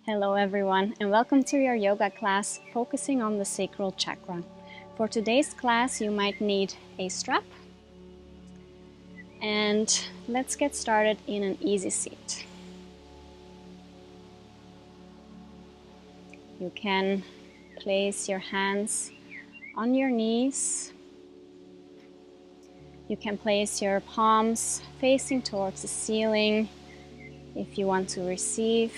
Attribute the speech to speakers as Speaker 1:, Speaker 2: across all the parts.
Speaker 1: Hello everyone, and welcome to your yoga class focusing on the sacral chakra. For today's class you might need a strap, and let's get started in an easy seat. You can place your hands on your knees. You can place your palms facing towards the ceiling if you want to receive,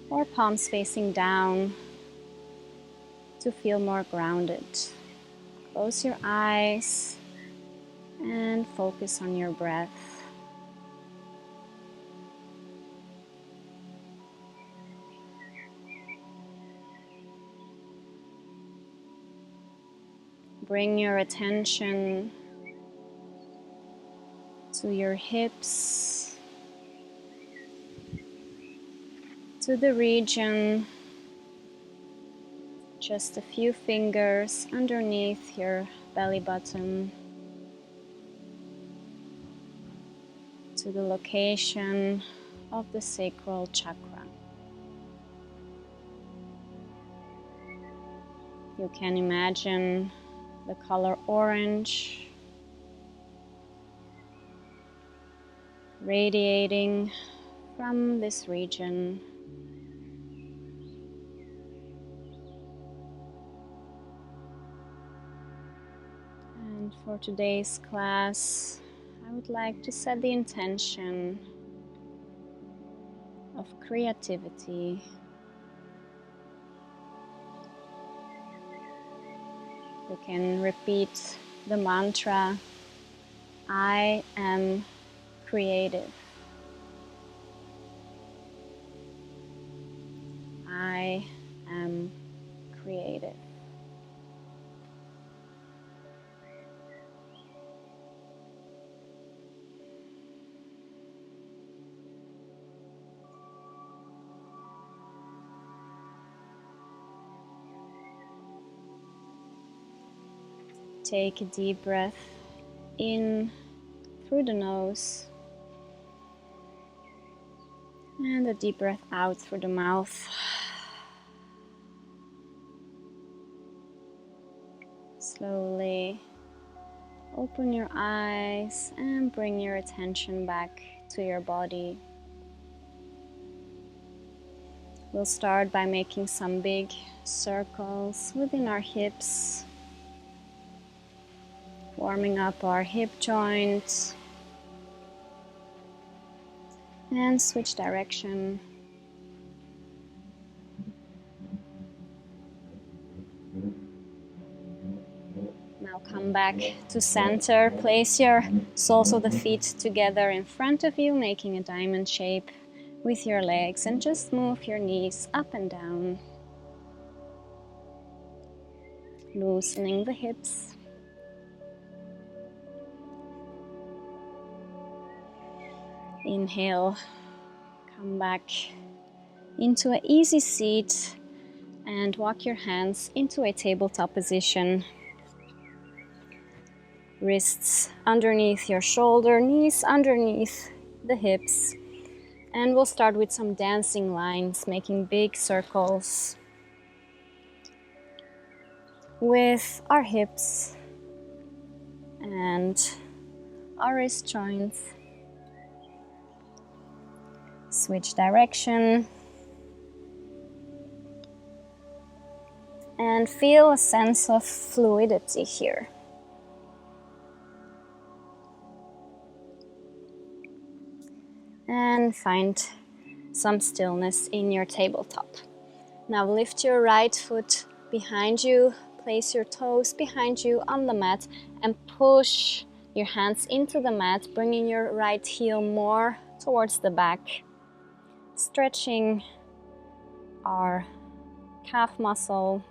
Speaker 1: or palms facing down to feel more grounded. Close your eyes and focus on your breath. Bring your attention to your hips, to the region just a few fingers underneath your belly button, to the location of the sacral chakra. You can imagine the color orange radiating from this region. And for today's class, I would like to set the intention of creativity. You can repeat the mantra, I am creative. I am creative. Take a deep breath in through the nose and a deep breath out through the mouth. Slowly open your eyes and bring your attention back to your body. We'll start by making some big circles within our hips, warming up our hip joints, and switch direction. Now come back to center. Place your soles of the feet together in front of you, making a diamond shape with your legs, and just move your knees up and down, loosening the hips. Inhale, come back into an easy seat and walk your hands into a tabletop position. Wrists underneath your shoulder, knees underneath the hips. And we'll start with some dancing lines, making big circles with our hips and our wrist joints. Switch direction and feel a sense of fluidity here. And find some stillness in your tabletop. Now lift your right foot behind you, place your toes behind you on the mat and push your hands into the mat, bringing your right heel more towards the back, stretching our calf muscle.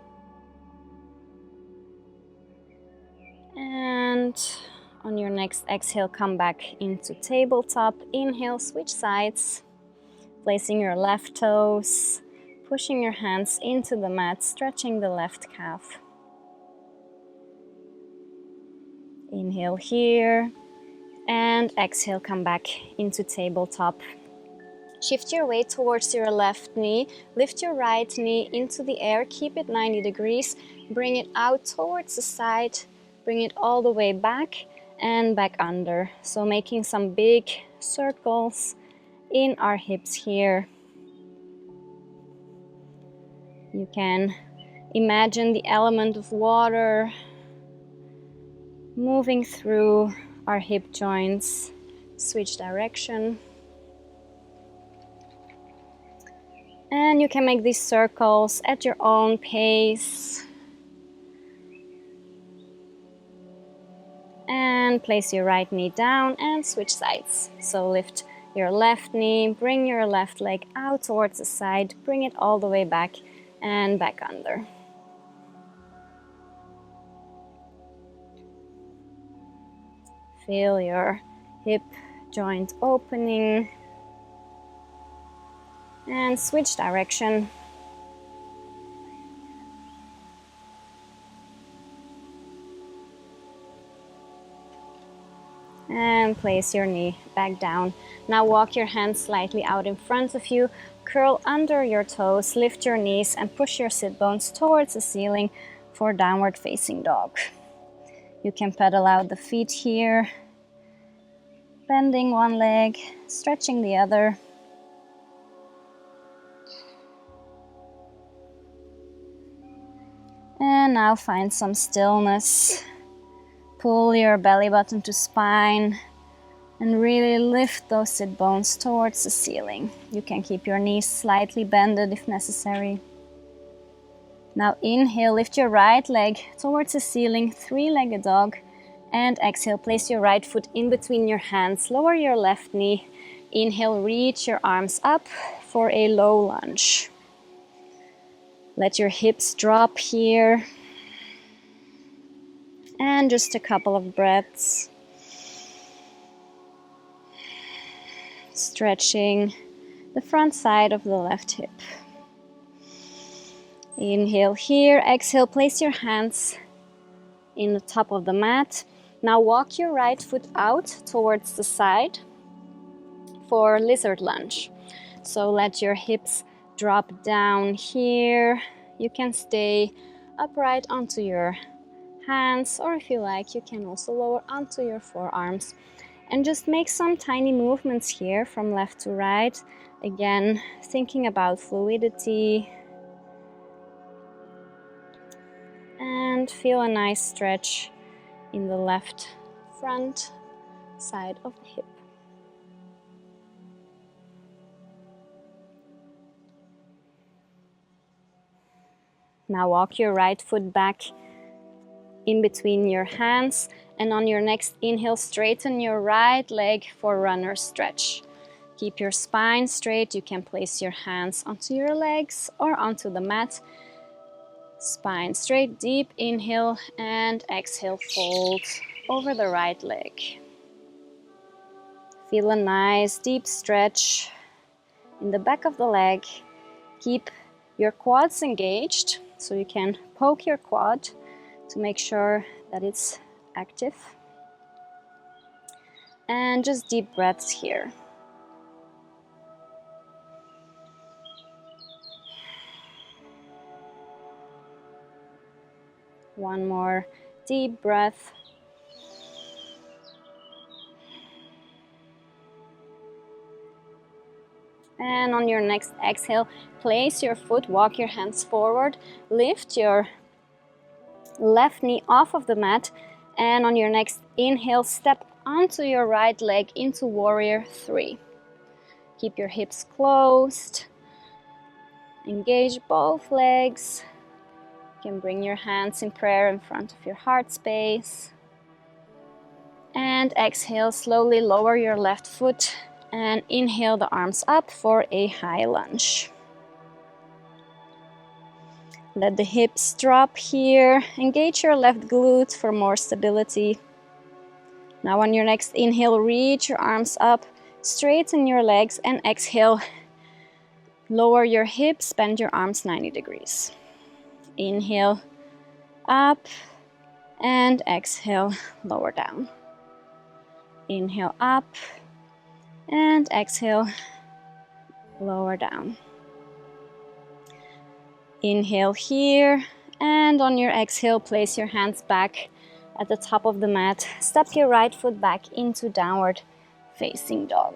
Speaker 1: And on your next exhale, come back into tabletop. Inhale, switch sides, placing your left toes, pushing your hands into the mat, stretching the left calf. Inhale here, and exhale, come back into tabletop. Shift your weight towards your left knee. Lift your right knee into the air. Keep it 90 degrees. Bring it out towards the side. Bring it all the way back and back under. So making some big circles in our hips here. You can imagine the element of water moving through our hip joints. Switch direction. And you can make these circles at your own pace. And place your right knee down and switch sides. So lift your left knee, bring your left leg out towards the side, bring it all the way back and back under. Feel your hip joint opening. And switch direction. And place your knee back down. Now walk your hands slightly out in front of you. Curl under your toes, lift your knees and push your sit bones towards the ceiling for downward facing dog. You can pedal out the feet here, bending one leg, stretching the other. And now find some stillness. Pull your belly button to spine and really lift those sit bones towards the ceiling. You can keep your knees slightly bended if necessary. Now inhale, lift your right leg towards the ceiling, three-legged dog. And exhale, place your right foot in between your hands, lower your left knee. Inhale, reach your arms up for a low lunge. Let your hips drop here. And just a couple of breaths. Stretching the front side of the left hip. Inhale here, exhale, place your hands in the top of the mat. Now walk your right foot out towards the side for lizard lunge. So let your hips drop down here. You can stay upright onto your hands, or if you like, you can also lower onto your forearms. And just make some tiny movements here from left to right. Again, thinking about fluidity. And feel a nice stretch in the left front side of the hip. Now walk your right foot back in between your hands, and on your next inhale, straighten your right leg for runner stretch. Keep your spine straight. You can place your hands onto your legs or onto the mat. Spine straight, deep inhale and exhale, fold over the right leg. Feel a nice deep stretch in the back of the leg. Keep your quads engaged, so you can poke your quad to make sure that it's active. And just deep breaths here. One more deep breath. And on your next exhale, place your foot, walk your hands forward, lift your left knee off of the mat, and on your next inhale, step onto your right leg into warrior 3. Keep your hips closed, engage both legs. You can bring your hands in prayer in front of your heart space. And exhale, slowly lower your left foot and inhale the arms up for a high lunge. Let the hips drop here. Engage your left glute for more stability. Now on your next inhale, reach your arms up, straighten your legs, and exhale. Lower your hips, bend your arms 90 degrees. Inhale, up, and exhale, lower down. Inhale, up, and exhale, lower down. Inhale here, and on your exhale, place your hands back at the top of the mat. Step your right foot back into downward facing dog.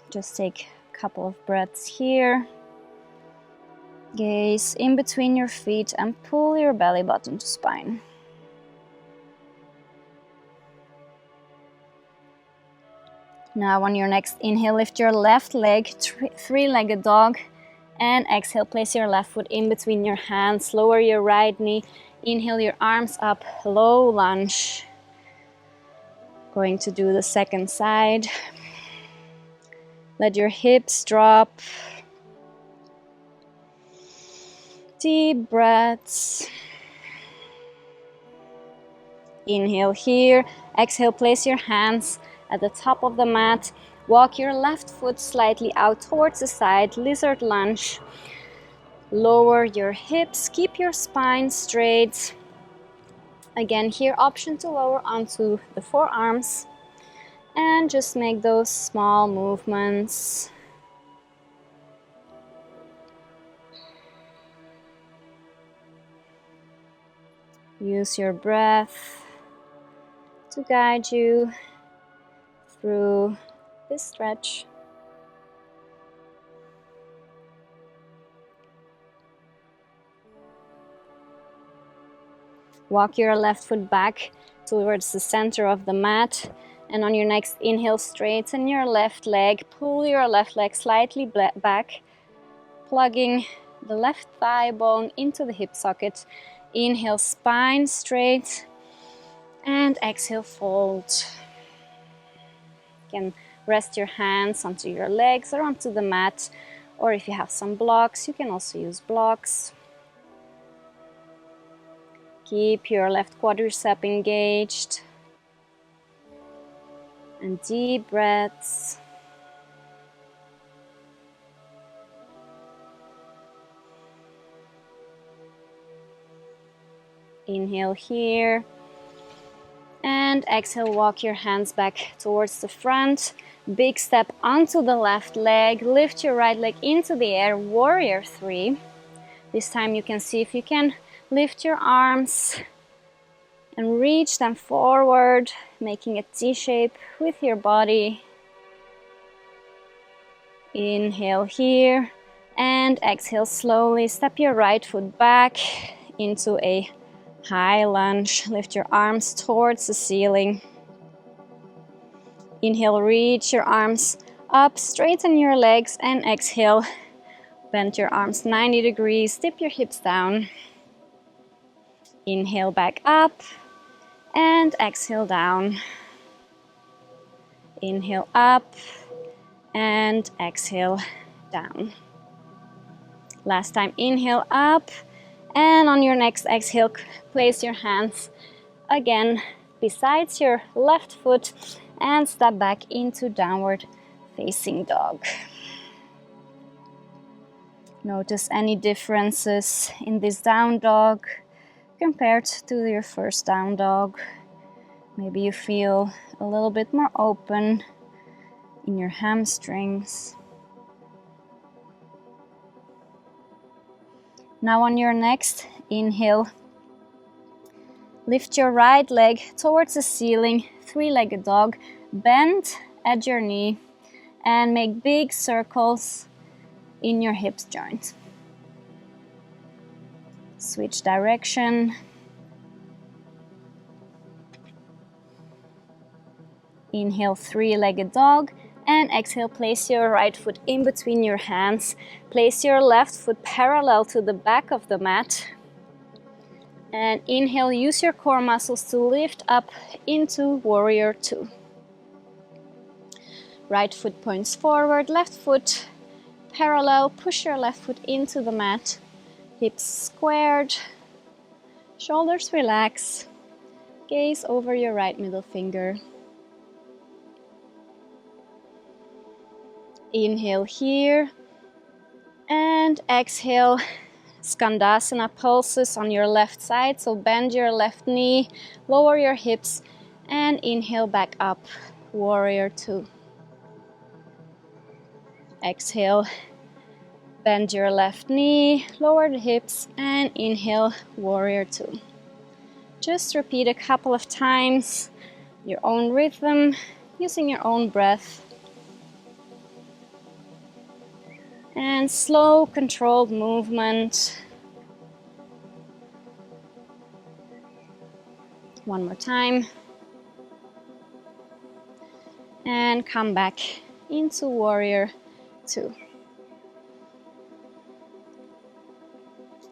Speaker 1: Just take a couple of breaths here. Gaze in between your feet and pull your belly button to spine. Now on your next inhale, lift your left leg, three-legged dog, and exhale, place your left foot in between your hands, lower your right knee, inhale your arms up, low lunge. Going to do the second side. Let your hips drop. Deep breaths. Inhale here, exhale, place your hands at the top of the mat. Walk your left foot slightly out towards the side, lizard lunge. Lower your hips, keep your spine straight. Again, here, option to lower onto the forearms. And just make those small movements. Use your breath to guide you through this stretch. Walk your left foot back towards the center of the mat, and on your next inhale, straighten your left leg, pull your left leg slightly back, plugging the left thigh bone into the hip socket. Inhale, spine straight, and exhale, fold. You can rest your hands onto your legs or onto the mat, or if you have some blocks, you can also use blocks. Keep your left quadricep engaged. And deep breaths. Inhale here. And exhale, walk your hands back towards the front. Big step onto the left leg. Lift your right leg into the air, warrior three. This time you can see if you can lift your arms and reach them forward, making a T shape with your body. Inhale here, and exhale slowly. Step your right foot back into a high lunge. Lift your arms towards the ceiling. Inhale, reach your arms up, straighten your legs, and exhale, bend your arms 90 degrees, tip your hips down. Inhale back up, and exhale down. Inhale up, and exhale down. Last time, inhale up, and on your next exhale, place your hands again besides your left foot and step back into downward facing dog. Notice any differences in this down dog compared to your first down dog. Maybe you feel a little bit more open in your hamstrings. Now on your next inhale, lift your right leg towards the ceiling, three-legged dog. Bend at your knee and make big circles in your hips joint. Switch direction. Inhale, three-legged dog, and exhale, place your right foot in between your hands. Place your left foot parallel to the back of the mat. And inhale, use your core muscles to lift up into warrior two. Right foot points forward, left foot parallel. Push your left foot into the mat. Hips squared, shoulders relax. Gaze over your right middle finger. Inhale here, and exhale, Skandasana pulses on your left side, so bend your left knee, lower your hips, and inhale back up, warrior two. Exhale, bend your left knee, lower the hips, and inhale, warrior two. Just repeat a couple of times, your own rhythm, using your own breath. And slow, controlled movement. One more time. And come back into warrior two.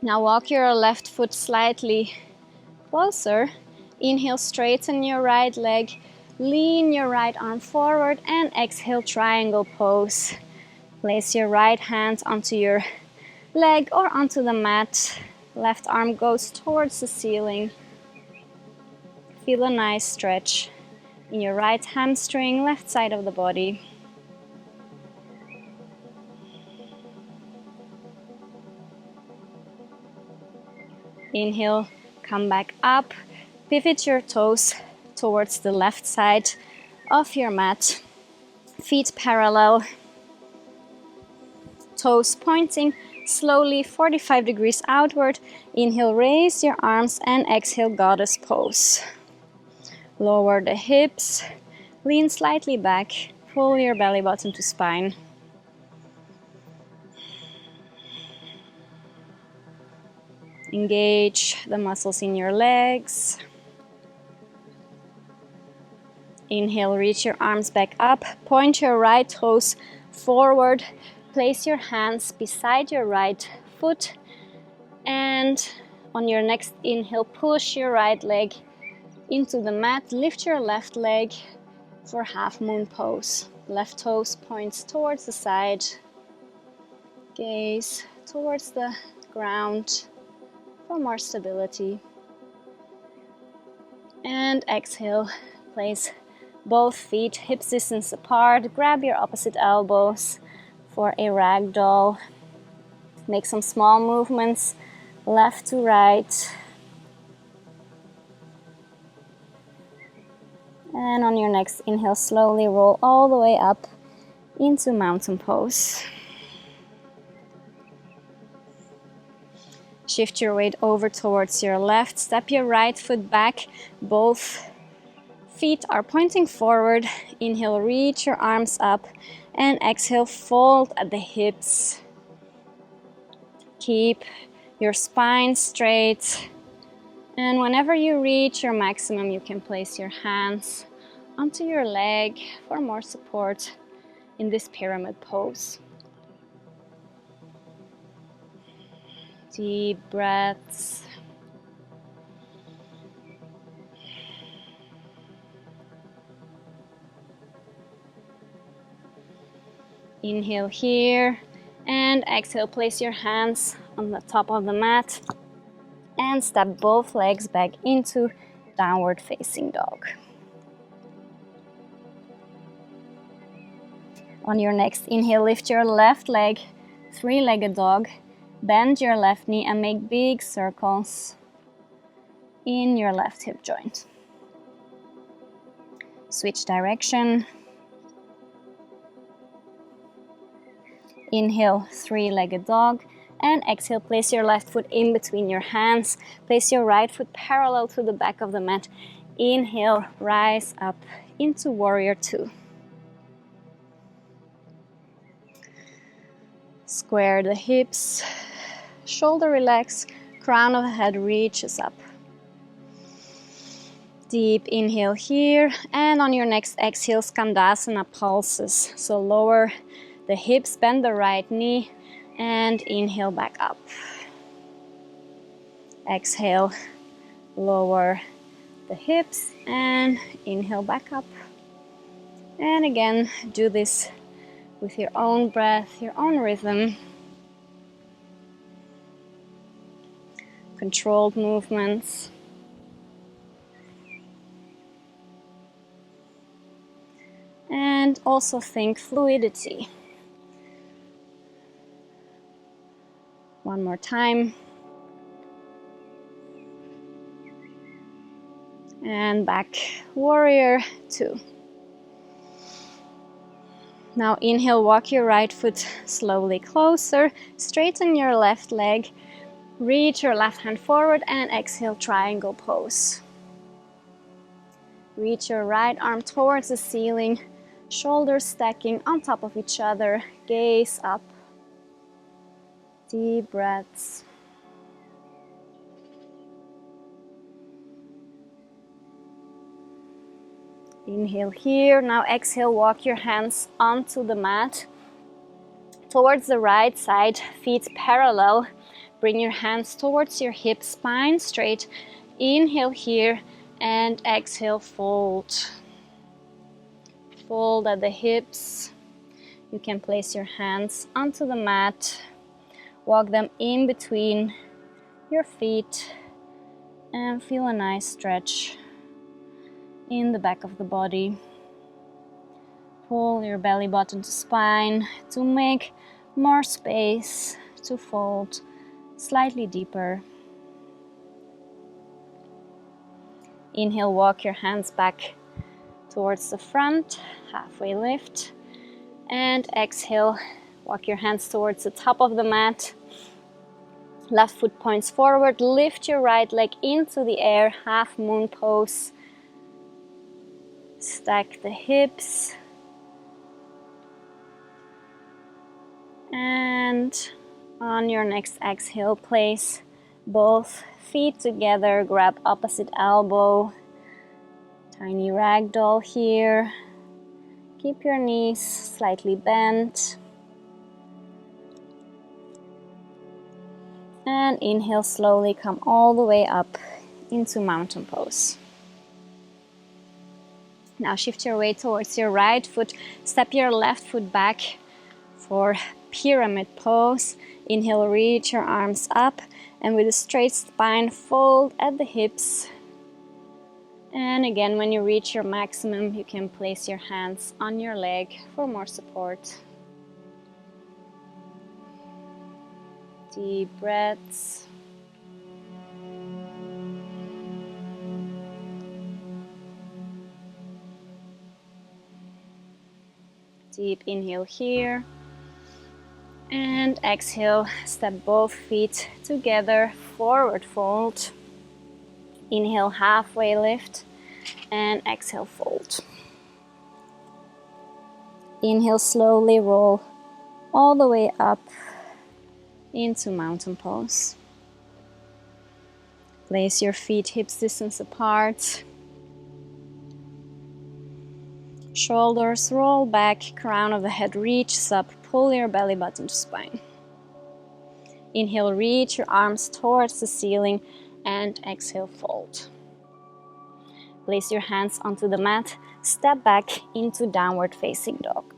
Speaker 1: Now walk your left foot slightly closer. Inhale, straighten your right leg, lean your right arm forward, and exhale, triangle pose. Place your right hand onto your leg or onto the mat. Left arm goes towards the ceiling. Feel a nice stretch in your right hamstring, left side of the body. Inhale, come back up. Pivot your toes towards the left side of your mat. Feet parallel. Toes pointing slowly 45 degrees outward. Inhale, raise your arms, and exhale, goddess pose. Lower the hips, lean slightly back, pull your belly button to spine. Engage the muscles in your legs. Inhale, reach your arms back up, point your right toes forward, place your hands beside your right foot, and on your next inhale, push your right leg into the mat, lift your left leg for half moon pose. Left toes points towards the side, gaze towards the ground for more stability. And exhale, place both feet hips distance apart, grab your opposite elbows for a ragdoll. Make some small movements, left to right. And on your next inhale, slowly roll all the way up into mountain pose. Shift your weight over towards your left, step your right foot back, both feet are pointing forward. Inhale, reach your arms up, and exhale, fold at the hips. Keep your spine straight, and whenever you reach your maximum, you can place your hands onto your leg for more support in this pyramid pose. Deep breaths. Inhale here, and exhale, place your hands on the top of the mat and step both legs back into downward facing dog. On your next inhale, lift your left leg, three-legged dog, bend your left knee and make big circles in your left hip joint. Switch direction. Inhale, three-legged dog, and exhale, place your left foot in between your hands. Place your right foot parallel to the back of the mat. Inhale, rise up into warrior two. Square the hips, shoulder relax, crown of the head reaches up. Deep inhale here, and on your next exhale, Skandasana pulses. So lower the hips, bend the right knee, and inhale back up. Exhale, lower the hips, and inhale back up. And again, do this with your own breath, your own rhythm. Controlled movements. And also think fluidity. One more time. And back, warrior two. Now inhale, walk your right foot slowly closer, straighten your left leg, reach your left hand forward, and exhale, triangle pose. Reach your right arm towards the ceiling, shoulders stacking on top of each other, gaze up. Deep breaths. Inhale here. Now exhale, walk your hands onto the mat. Towards the right side, feet parallel. Bring your hands towards your hips, spine straight. Inhale here and exhale, fold. Fold at the hips. You can place your hands onto the mat. Walk them in between your feet and feel a nice stretch in the back of the body. Pull your belly button to spine to make more space to fold slightly deeper. Inhale, walk your hands back towards the front, halfway lift. And exhale, walk your hands towards the top of the mat. Left foot points forward, lift your right leg into the air, half moon pose. Stack the hips. And on your next exhale, place both feet together, grab opposite elbow. Tiny ragdoll here. Keep your knees slightly bent. And inhale, slowly come all the way up into mountain pose. Now shift your weight towards your right foot. Step your left foot back for pyramid pose. Inhale, reach your arms up, and with a straight spine, fold at the hips. And again, when you reach your maximum, you can place your hands on your leg for more support. Deep breaths. Deep inhale here. And exhale, step both feet together, forward fold. Inhale, halfway lift, and exhale, fold. Inhale, slowly roll all the way up into mountain pose. Place your feet hips distance apart. Shoulders roll back, crown of the head reaches up, pull your belly button to spine. Inhale, reach your arms towards the ceiling, and exhale, fold. Place your hands onto the mat, step back into downward facing dog.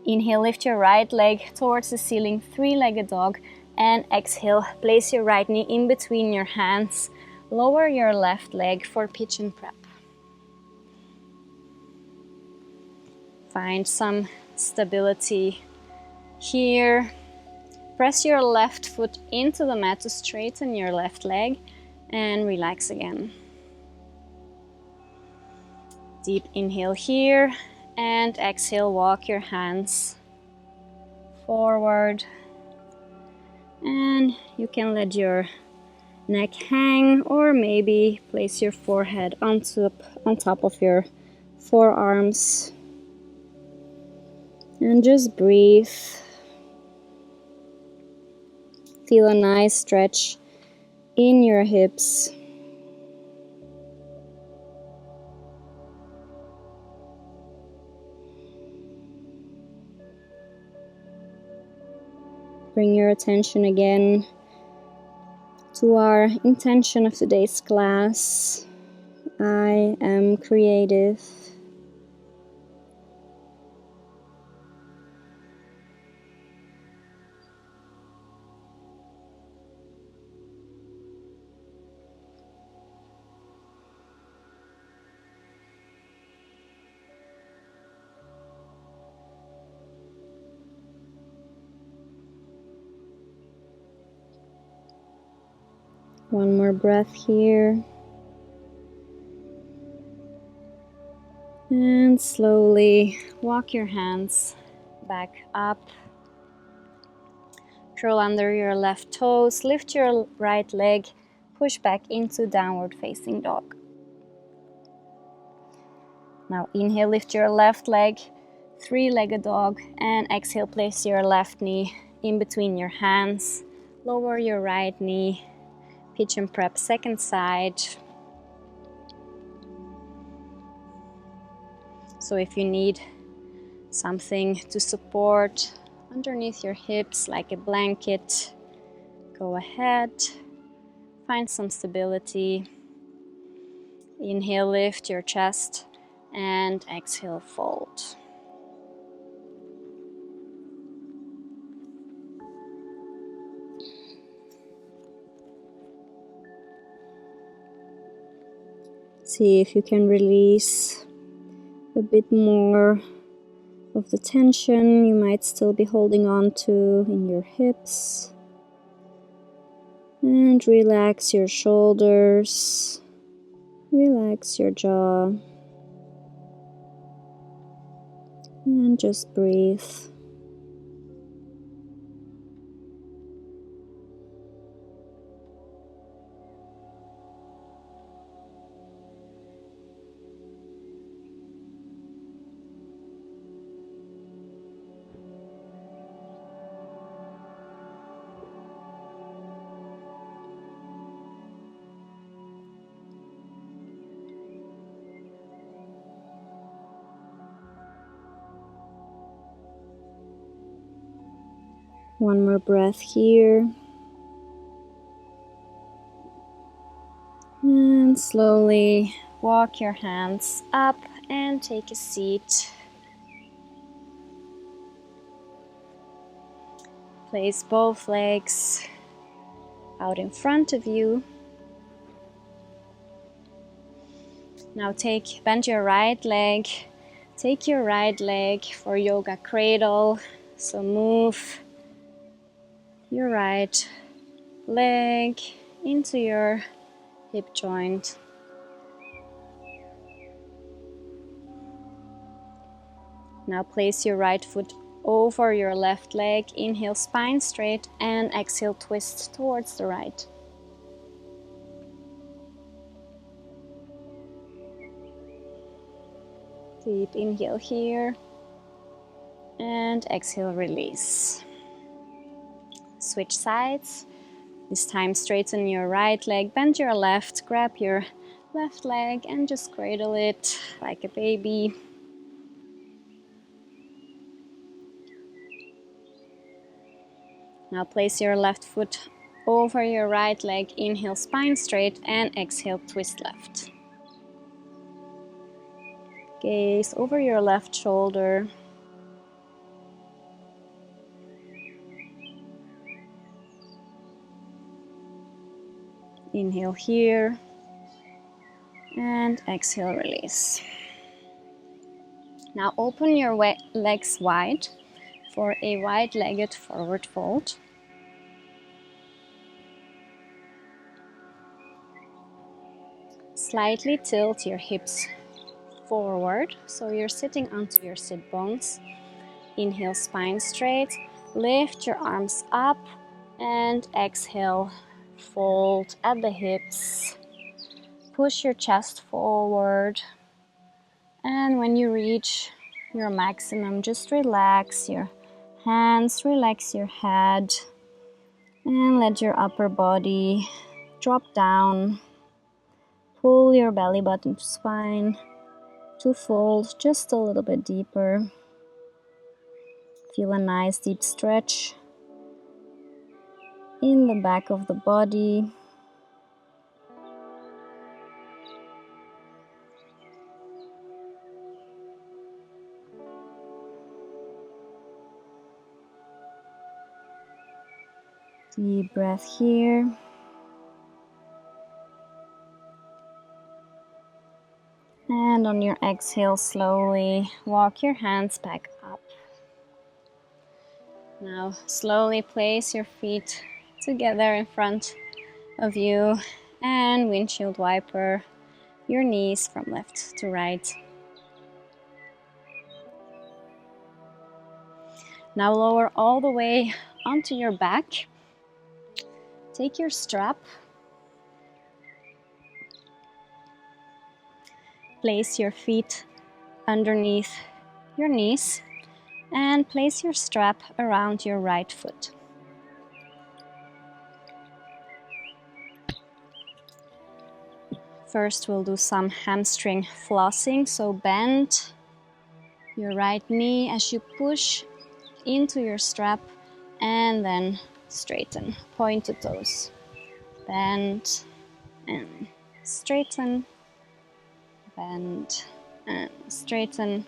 Speaker 1: Inhale, lift your right leg towards the ceiling, three-legged dog, and exhale, place your right knee in between your hands, lower your left leg for pigeon prep. Find some stability here. Press your left foot into the mat to straighten your left leg and relax again. Deep inhale here and exhale, walk your hands forward. And you can let your neck hang, or maybe place your forehead on top of your forearms. And just breathe. Feel a nice stretch in your hips. Bring your attention again to our intention of today's class. I am creative. One more breath here. And slowly walk your hands back up. Curl under your left toes, lift your right leg, push back into downward facing dog. Now inhale, lift your left leg, three-legged dog, and exhale, place your left knee in between your hands. Lower your right knee, pitch and prep second side. So if you need something to support underneath your hips like a blanket, go ahead, find some stability. Inhale, lift your chest, and exhale, fold. See if you can release a bit more of the tension you might still be holding on to in your hips. And relax your shoulders, relax your jaw, and just breathe. One more breath here. And slowly walk your hands up and take a seat. Place both legs out in front of you. Now bend your right leg. Take your right leg for yoga cradle. So move your right leg into your hip joint. Now place your right foot over your left leg. Inhale, spine straight, and exhale, twist towards the right. Deep inhale here, and exhale, release. Switch sides. This time straighten your right leg, bend your left, grab your left leg and just cradle it like a baby. Now place your left foot over your right leg, inhale, spine straight, and exhale, twist left. Gaze over your left shoulder. Inhale here, and exhale, release. Now open your legs wide for a wide-legged forward fold. Slightly tilt your hips forward, so you're sitting onto your sit bones. Inhale, spine straight, lift your arms up, and exhale, fold at the hips. Push your chest forward, and when you reach your maximum, just relax your hands, relax your head, and let your upper body drop down. Pull your belly button to spine to fold just a little bit deeper. Feel a nice deep stretch in the back of the body. Deep breath here. And on your exhale, slowly walk your hands back up. Now slowly place your feet together in front of you and windshield wiper your knees from left to right. Now lower all the way onto your back. Take your strap, place your feet underneath your knees, and place your strap around your right foot. First, we'll do some hamstring flossing, so bend your right knee as you push into your strap, and then straighten, point to toes. Bend and straighten, bend and straighten,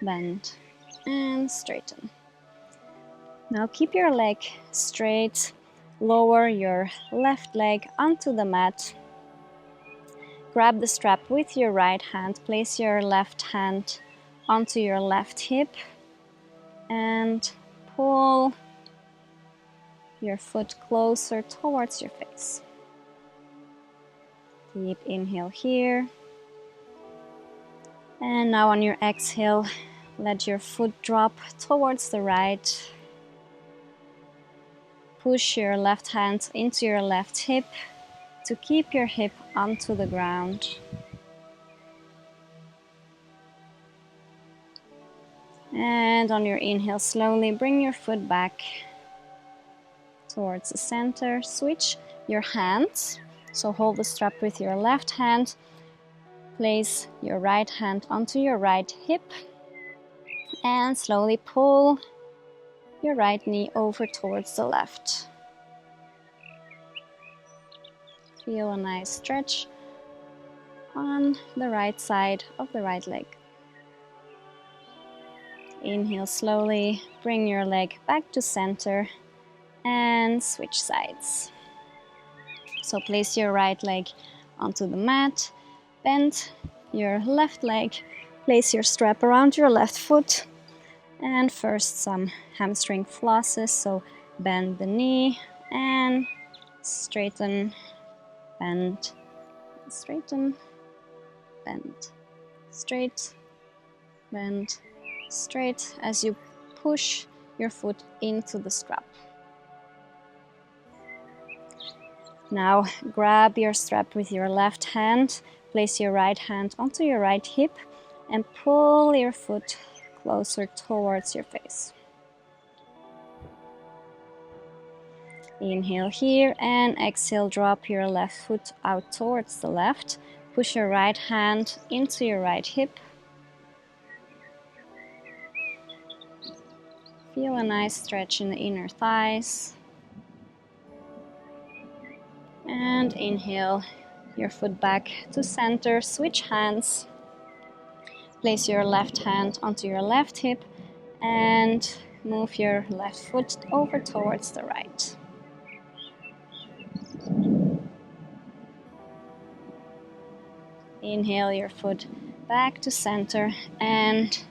Speaker 1: bend and straighten. Now keep your leg straight, lower your left leg onto the mat. Grab the strap with your right hand, place your left hand onto your left hip and pull your foot closer towards your face. Deep inhale here. And now on your exhale, let your foot drop towards the right. Push your left hand into your left hip to keep your hip onto the ground. And on your inhale, slowly bring your foot back towards the center. Switch your hands. So hold the strap with your left hand. Place your right hand onto your right hip. And slowly pull your right knee over towards the left. Feel a nice stretch on the right side of the right leg. Inhale slowly, bring your leg back to center and switch sides. So place your right leg onto the mat, bend your left leg, place your strap around your left foot, and first some hamstring flosses. So bend the knee and straighten, bend, straighten, bend, straight, bend, straight as you push your foot into the strap. Now grab your strap with your left hand, place your right hand onto your right hip and pull your foot closer towards your face. Inhale here and exhale, drop your left foot out towards the left. Push your right hand into your right hip. Feel a nice stretch in the inner thighs. And inhale your foot back to center, switch hands. Place your left hand onto your left hip and move your left foot over towards the right. Inhale your foot back to center and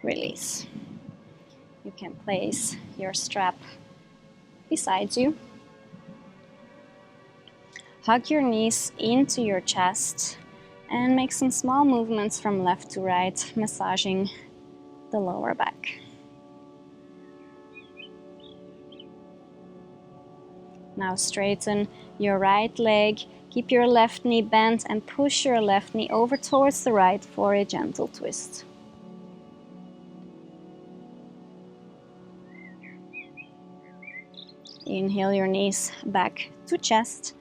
Speaker 1: release. You can place your strap beside you. Hug your knees into your chest and make some small movements from left to right, massaging the lower back. Now straighten your right leg, keep your left knee bent and push your left knee over towards the right for a gentle twist. Inhale your knees back to chest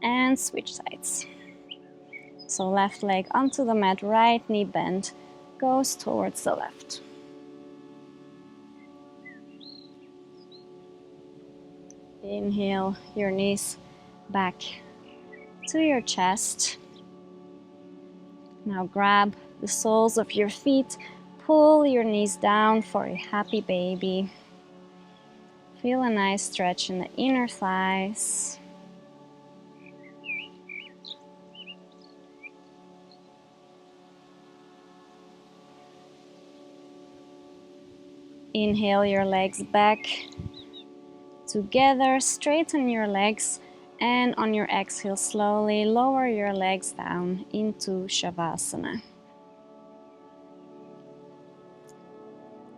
Speaker 1: and switch sides. So left leg onto the mat, right knee bent, goes towards the left. Inhale your knees back to your chest. Now grab the soles of your feet, pull your knees down for a happy baby. Feel a nice stretch in the inner thighs. Inhale your legs back together, straighten your legs, and on your exhale, slowly lower your legs down into Shavasana.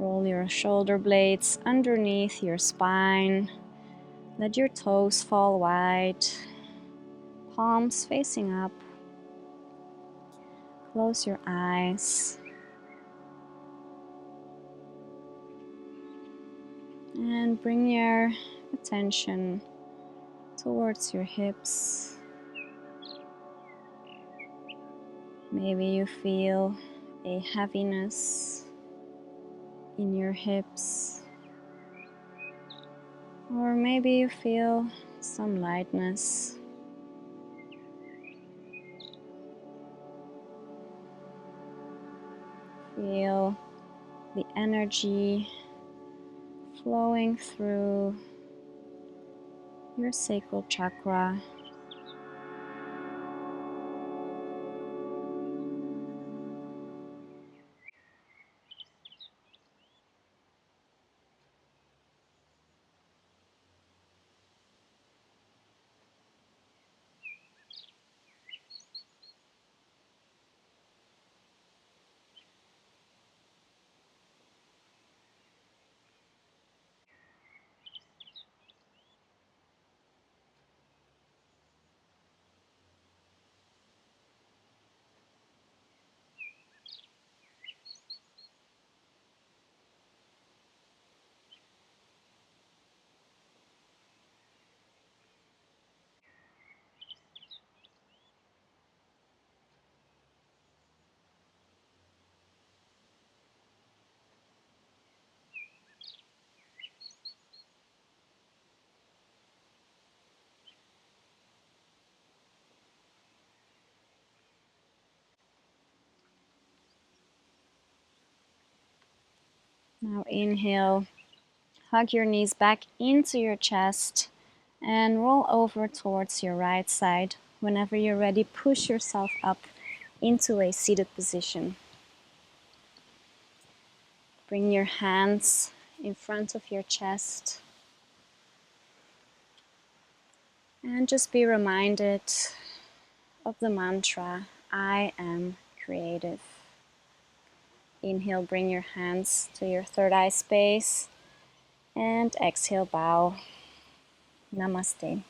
Speaker 1: Roll your shoulder blades underneath your spine. Let your toes fall wide, palms facing up. Close your eyes. And bring your attention towards your hips. Maybe you feel a heaviness in your hips, or maybe you feel some lightness. Feel the energy flowing through your sacral chakra. Now inhale, hug your knees back into your chest and roll over towards your right side. Whenever you're ready, push yourself up into a seated position. Bring your hands in front of your chest and just be reminded of the mantra, I am creative. Inhale, bring your hands to your third eye space, and exhale, bow. Namaste.